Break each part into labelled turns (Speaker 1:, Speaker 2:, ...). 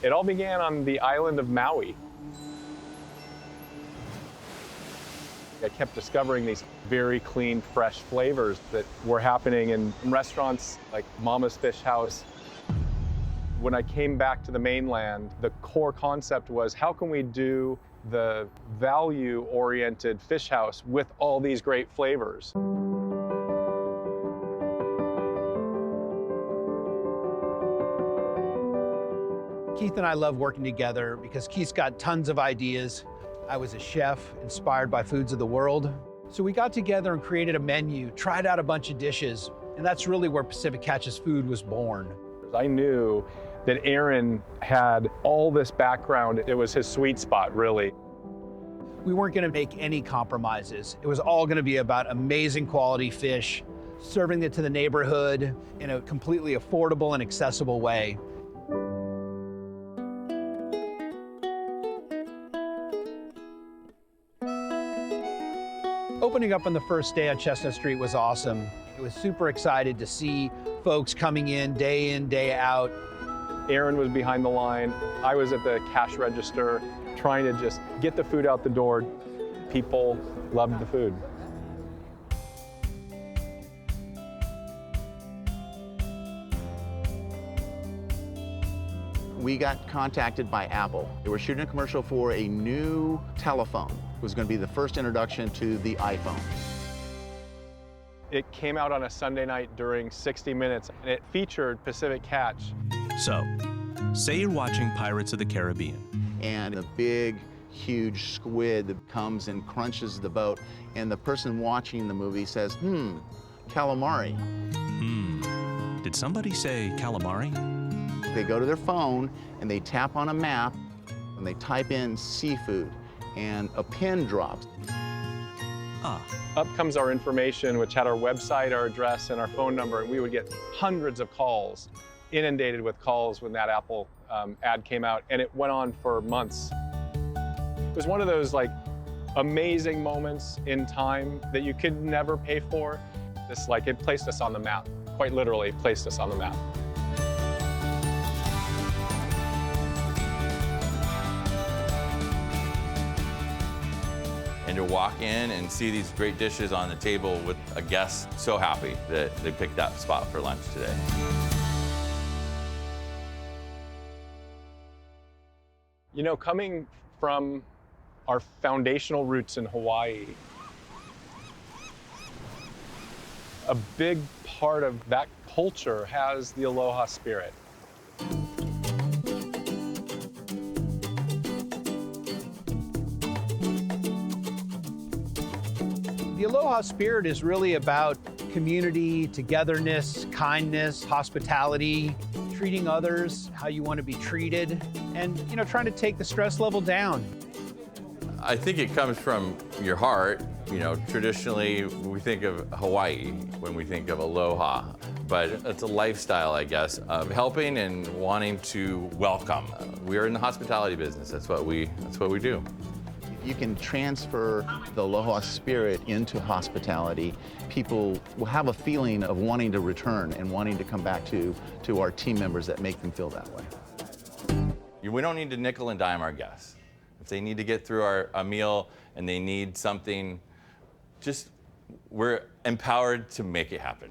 Speaker 1: It all began on the island of Maui. I kept discovering these very clean, fresh flavors that were happening in restaurants like Mama's Fish House. When I came back to the mainland, the core concept was, how can we do the value-oriented fish house with all these great flavors?
Speaker 2: Keith and I love working together because Keith's got tons of ideas. I was a chef inspired by foods of the world. So we got together and created a menu, tried out a bunch of dishes, and that's really where Pacific Catch's food was born.
Speaker 1: I knew that Aaron had all this background. It was his sweet spot, really.
Speaker 2: We weren't gonna make any compromises. It was all gonna be about amazing quality fish, serving it to the neighborhood in a completely affordable and accessible way. Opening up on the first day on Chestnut Street was awesome. I was super excited to see folks coming in, day out.
Speaker 1: Aaron was behind the line. I was at the cash register trying to just get the food out the door. People loved the food.
Speaker 3: We got contacted by Apple. They were shooting a commercial for a new telephone. It was going to be the first introduction to the iPhone.
Speaker 1: It came out on a Sunday night during 60 Minutes, and it featured Pacific Catch.
Speaker 4: So, say you're watching Pirates of the Caribbean.
Speaker 3: And a big, huge squid that comes and crunches the boat, and the person watching the movie says, calamari.
Speaker 4: Did somebody say calamari?
Speaker 3: They go to their phone and they tap on a map and they type in seafood, and a pin drops.
Speaker 1: Up comes our information, which had our website, our address, and our phone number, and we would get hundreds of calls, inundated with calls when that Apple ad came out, and it went on for months. It was one of those amazing moments in time that you could never pay for. It placed us on the map, quite literally placed us on the map.
Speaker 5: And to walk in and see these great dishes on the table with a guest so happy that they picked that spot for lunch today.
Speaker 1: You know, coming from our foundational roots in Hawaii, a big part of that culture has the Aloha spirit.
Speaker 2: The Aloha spirit is really about community, togetherness, kindness, hospitality, treating others how you want to be treated, and trying to take the stress level down.
Speaker 5: I think it comes from your heart. Traditionally we think of Hawaii when we think of Aloha, but it's a lifestyle, I guess, of helping and wanting to welcome. We are in the hospitality business. That's what we do.
Speaker 3: You can transfer the Aloha spirit into hospitality. People will have a feeling of wanting to return and wanting to come back to our team members that make them feel that way.
Speaker 5: We don't need to nickel and dime our guests. If they need to get through a meal and they need something, we're empowered to make it happen.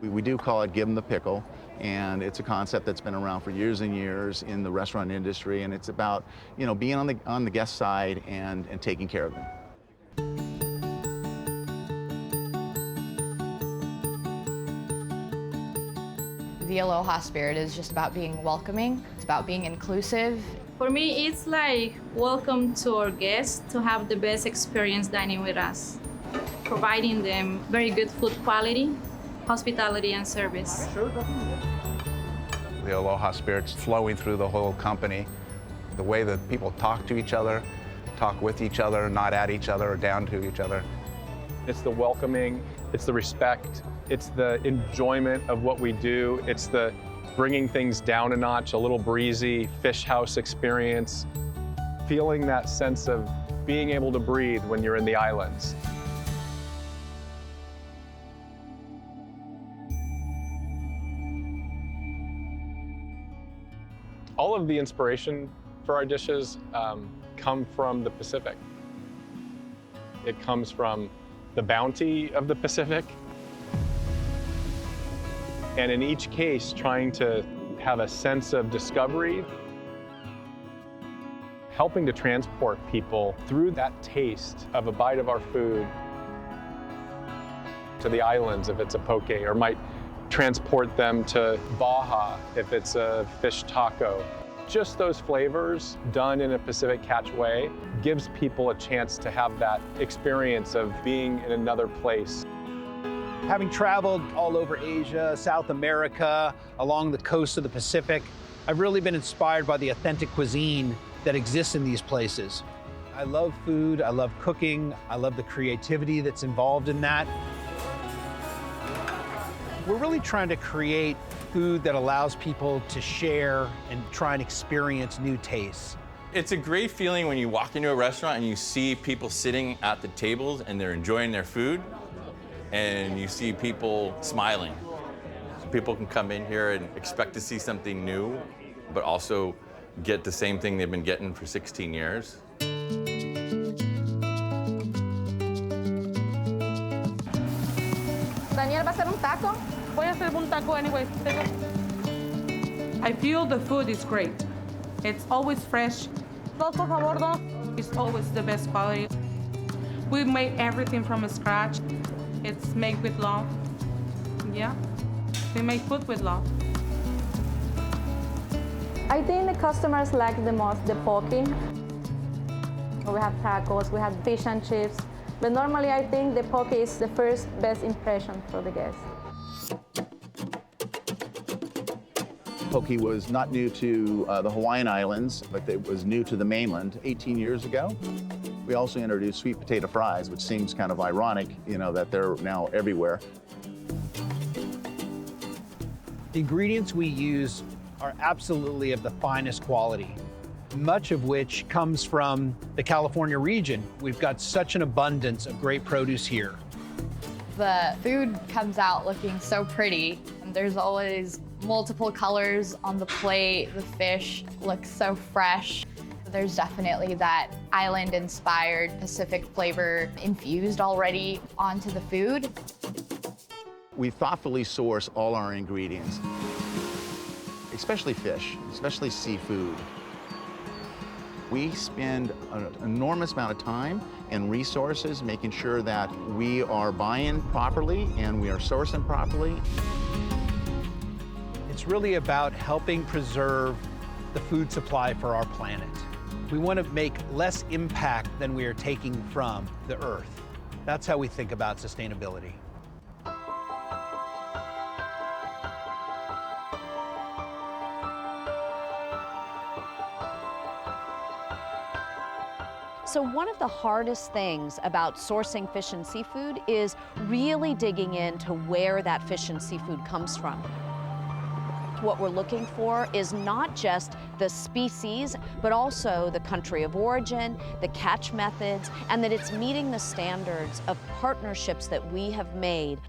Speaker 3: We do call it Give 'em the Pickle, and it's a concept that's been around for years and years in the restaurant industry, and it's about being on the guest side and taking care of them.
Speaker 6: The Aloha spirit is just about being welcoming. It's about being inclusive.
Speaker 7: For me, it's like welcome to our guests to have the best experience dining with us, providing them very good food quality, hospitality, and service.
Speaker 8: The Aloha spirit's flowing through the whole company. The way that people talk to each other, talk with each other, not at each other or down to each other.
Speaker 1: It's the welcoming, it's the respect, it's the enjoyment of what we do, it's the bringing things down a notch, a little breezy fish house experience, feeling that sense of being able to breathe when you're in the islands. All of the inspiration for our dishes come from the Pacific. It comes from the bounty of the Pacific. And in each case, trying to have a sense of discovery, helping to transport people through that taste of a bite of our food to the islands if it's a poke, or might transport them to Baja if it's a fish taco. Just those flavors done in a Pacific Catch way gives people a chance to have that experience of being in another place.
Speaker 2: Having traveled all over Asia, South America, along the coast of the Pacific, I've really been inspired by the authentic cuisine that exists in these places. I love food, I love cooking, I love the creativity that's involved in that. We're really trying to create food that allows people to share and try and experience new tastes.
Speaker 5: It's a great feeling when you walk into a restaurant and you see people sitting at the tables and they're enjoying their food, and you see people smiling. So people can come in here and expect to see something new, but also get the same thing they've been getting for 16 years.
Speaker 6: Daniel, ¿va a hacer un taco?
Speaker 9: Voy a hacer un taco anyway. I feel the food is great. It's always fresh. Dos, por favor, dos. It's always the best quality. We made everything from scratch. It's made with love. Yeah, we make food with love.
Speaker 10: I think the customers like the most the poke. We have tacos, we have fish and chips, but normally I think the poke is the first best impression for the guests.
Speaker 3: Poke was not new to the Hawaiian Islands, but it was new to the mainland 18 years ago. We also introduced sweet potato fries, which seems kind of ironic, you know, that they're now everywhere.
Speaker 2: The ingredients we use are absolutely of the finest quality, much of which comes from the California region. We've got such an abundance of great produce here.
Speaker 6: The food comes out looking so pretty. There's always multiple colors on the plate. The fish looks so fresh. There's definitely that island-inspired Pacific flavor infused already onto the food.
Speaker 3: We thoughtfully source all our ingredients, especially fish, especially seafood. We spend an enormous amount of time and resources making sure that we are buying properly and we are sourcing properly.
Speaker 2: It's really about helping preserve the food supply for our planet. We want to make less impact than we are taking from the earth. That's how we think about sustainability.
Speaker 11: So one of the hardest things about sourcing fish and seafood is really digging into where that fish and seafood comes from. What we're looking for is not just the species, but also the country of origin, the catch methods, and that it's meeting the standards of partnerships that we have made.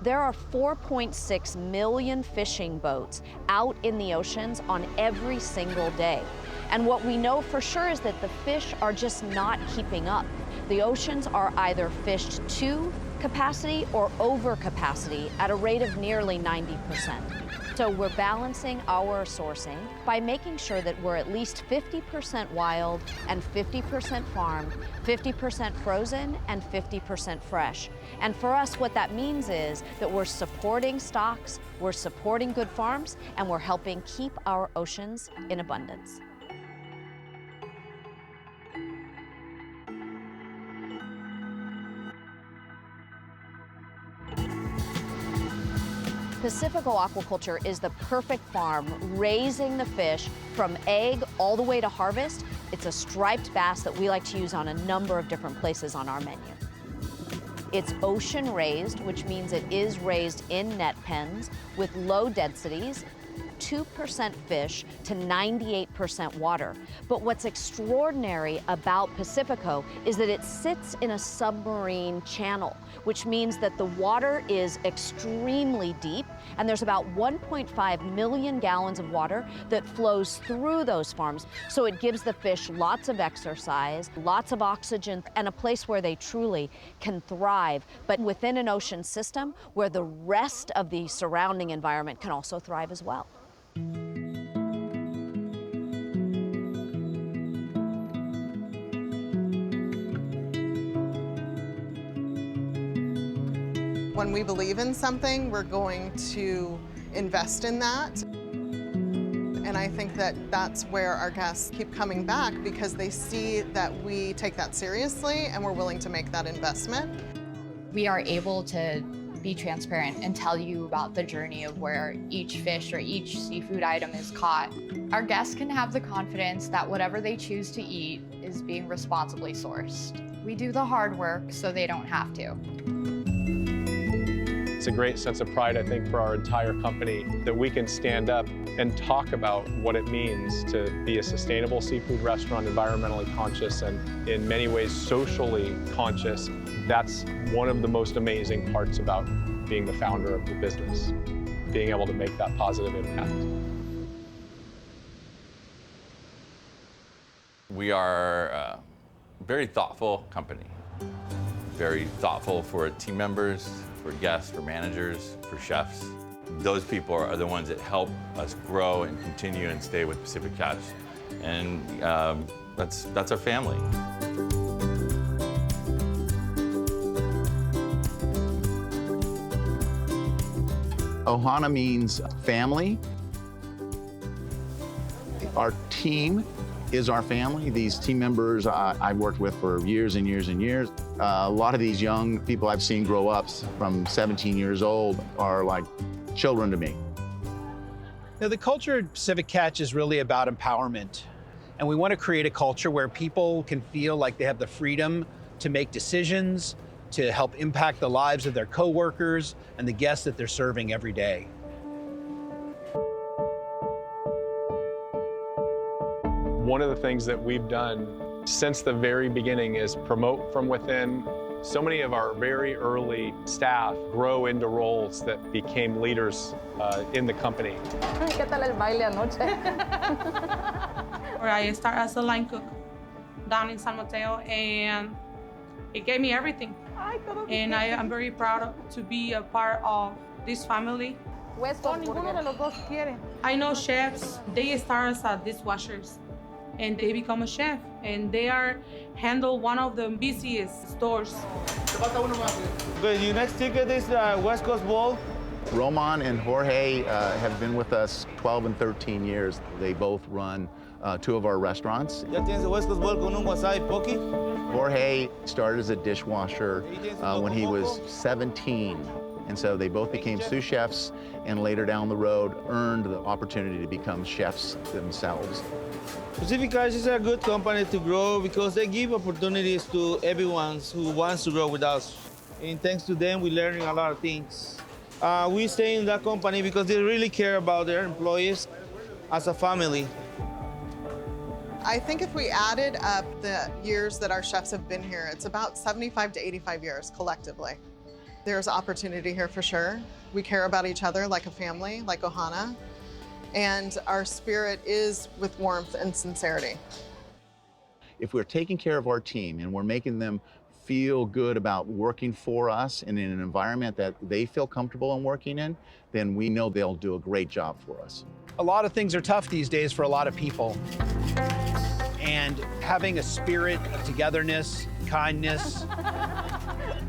Speaker 11: There are 4.6 million fishing boats out in the oceans on every single day. And what we know for sure is that the fish are just not keeping up. The oceans are either fished to capacity or over capacity at a rate of nearly 90%. So we're balancing our sourcing by making sure that we're at least 50% wild and 50% farmed, 50% frozen and 50% fresh. And for us, what that means is that we're supporting stocks, we're supporting good farms, and we're helping keep our oceans in abundance. Pacifico aquaculture is the perfect farm, raising the fish from egg all the way to harvest. It's a striped bass that we like to use on a number of different places on our menu. It's ocean raised, which means it is raised in net pens with low densities. 2% fish to 98% water. But what's extraordinary about Pacifico is that it sits in a submarine channel, which means that the water is extremely deep, and there's about 1.5 million gallons of water that flows through those farms. So it gives the fish lots of exercise, lots of oxygen, and a place where they truly can thrive, but within an ocean system where the rest of the surrounding environment can also thrive as well.
Speaker 12: When we believe in something, we're going to invest in that. And I think that that's where our guests keep coming back, because they see that we take that seriously and we're willing to make that investment.
Speaker 6: We are able to be transparent and tell you about the journey of where each fish or each seafood item is caught. Our guests can have the confidence that whatever they choose to eat is being responsibly sourced. We do the hard work so they don't have to.
Speaker 1: It's a great sense of pride, I think, for our entire company that we can stand up and talk about what it means to be a sustainable seafood restaurant, environmentally conscious, and in many ways socially conscious. That's one of the most amazing parts about being the founder of the business, being able to make that positive impact.
Speaker 5: We are a very thoughtful company. Very thoughtful for team members, for guests, for managers, for chefs. Those people are the ones that help us grow and continue and stay with Pacific Catch. And that's our family.
Speaker 3: Ohana means family. Our team is our family. These team members I've worked with for years and years and years. A lot of these young people I've seen grow up from 17 years old are like children to me.
Speaker 2: Now, the culture at Pacific Catch is really about empowerment. And we want to create a culture where people can feel like they have the freedom to make decisions, to help impact the lives of their coworkers and the guests that they're serving every day.
Speaker 1: One of the things that we've done since the very beginning is promote from within. So many of our very early staff grow into roles that became leaders in the company.
Speaker 10: ¿Qué tal el baile anoche?
Speaker 9: I started as a line cook down in San Mateo, and it gave me everything. And I am very proud to be a part of this family. I know chefs, they start as dishwashers, and they become a chef, and they handle one of the busiest stores.
Speaker 13: Okay, your next ticket is West Coast Bowl.
Speaker 3: Roman and Jorge have been with us 12 and 13 years. They both run two of our restaurants.
Speaker 13: Ya tienes el West Coast Bowl con un wasabi poke.
Speaker 3: Jorge started as a dishwasher when he was 17. And so they both became sous chefs, and later down the road earned the opportunity to become chefs themselves.
Speaker 13: Pacific Catch is a good company to grow because they give opportunities to everyone who wants to grow with us. And thanks to them, we're learning a lot of things. We stay in that company because they really care about their employees as a family.
Speaker 12: I think if we added up the years that our chefs have been here, it's about 75 to 85 years collectively. There's opportunity here for sure. We care about each other like a family, like Ohana. And our spirit is with warmth and sincerity.
Speaker 3: If we're taking care of our team and we're making them feel good about working for us and in an environment that they feel comfortable in working in, then we know they'll do a great job for us.
Speaker 2: A lot of things are tough these days for a lot of people. And having a spirit of togetherness, kindness,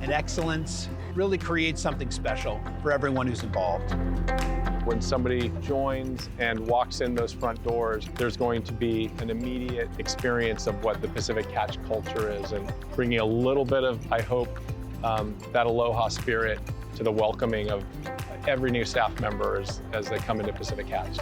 Speaker 2: and excellence really creates something special for everyone who's involved.
Speaker 1: When somebody joins and walks in those front doors, there's going to be an immediate experience of what the Pacific Catch culture is, and bringing a little bit of, I hope, that Aloha spirit to the welcoming of every new staff member as they come into Pacific Catch.